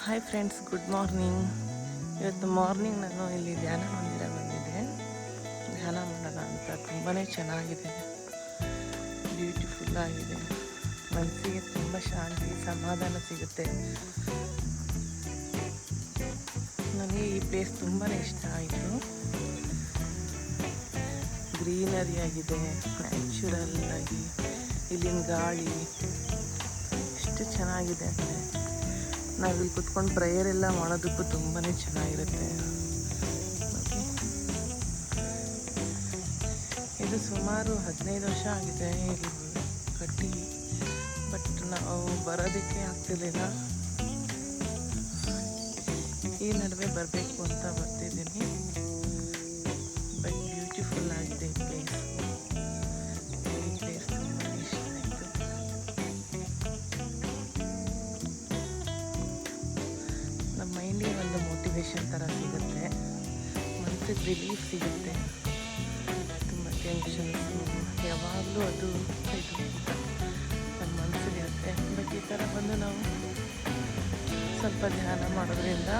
Hi friends, good morning. ಇವತ್ತು morning ನಾನು ಇಲ್ಲಿ ಧ್ಯಾನ ಮಂದಿರ ಬಂದಿದ್ದೆ. ಧ್ಯಾನ ಮಾಡೋಣ ಅಂತ. ತುಂಬಾ ಚೆನ್ನಾಗಿದೆ, ಬ್ಯೂಟಿಫುಲ್ ಆಗಿದೆ. ಮನಸ್ಸಿಗೆ ತುಂಬ ಶಾಂತಿ, ಸಮಾಧಾನ ಸಿಗುತ್ತೆ. ನನಗೆ ಈ ಪ್ಲೇಸ್ ತುಂಬಾ ಇಷ್ಟ ಆಯಿತು. ಗ್ರೀನರಿ ಆಗಿದೆ, ನ್ಯಾಚುರಲ್ ಆಗಿ ಇಲ್ಲಿನ ಗಾಳಿ ಎಷ್ಟು ಚೆನ್ನಾಗಿದೆ ಅಂದರೆ ನಾವಿಲ್ಲಿ ಕುತ್ಕೊಂಡು ಪ್ರೇಯರ್ ಎಲ್ಲ ಮಾಡೋದಕ್ಕೂ ತುಂಬಾ ಚೆನ್ನಾಗಿರುತ್ತೆ. ಇದು ಸುಮಾರು 15 ವರ್ಷ ಆಗಿದೆ ಇಲ್ಲಿ ಕಟ್ಟಿ, ಬಟ್ ನಾವು ಬರೋದಕ್ಕೆ ಆಗ್ತಿರ್ಲಿಲ್ಲ. ಈ ನಡುವೆ ಬರಬೇಕು ಅಂತ ಬರ್ತಿದ್ದೀನಿ. ಬಟ್ ಬ್ಯೂಟಿಫುಲ್ ಆಗಿದೆ ಈ ಪ್ಲೇಸ್. ಈ ಪ್ಲೇಸ್ ತುಂಬ ಇಷ್ಟ ಆಯಿತು. ನಮ್ಮ ಮೈಂಡಿಗೆ ಒಂದು ಮೋಟಿವೇಶನ್ ಥರ ಸಿಗುತ್ತೆ, ಮನಸ್ಸಿಗೆ ರಿಲೀಫ್ ಸಿಗುತ್ತೆ. ತುಂಬ ಟೆನ್ಷನ್ಸು ಯಾವಾಗಲೂ ಅದು ಇದು ನಮ್ಮ ಮನಸ್ಸಿಗಿರುತ್ತೆ. ಬಟ್ ಈ ಥರ ಬಂದು ನಾವು ಸ್ವಲ್ಪ ಧ್ಯಾನ ಮಾಡೋದ್ರಿಂದ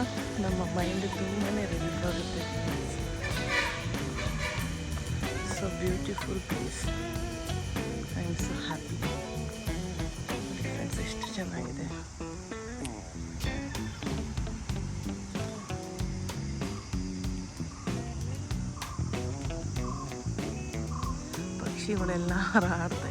ನಮ್ಮ ಮೈಂಡ್ ತುಂಬಾ ರಿಲೀಫ್ ಆಗುತ್ತೆ. So beautiful place. I am so happy. Friends, ಎಷ್ಟು ಚೆನ್ನಾಗಿದೆ. ಪಕ್ಷಿಗಳೆಲ್ಲ ಹಾರಾಡ್ತಾ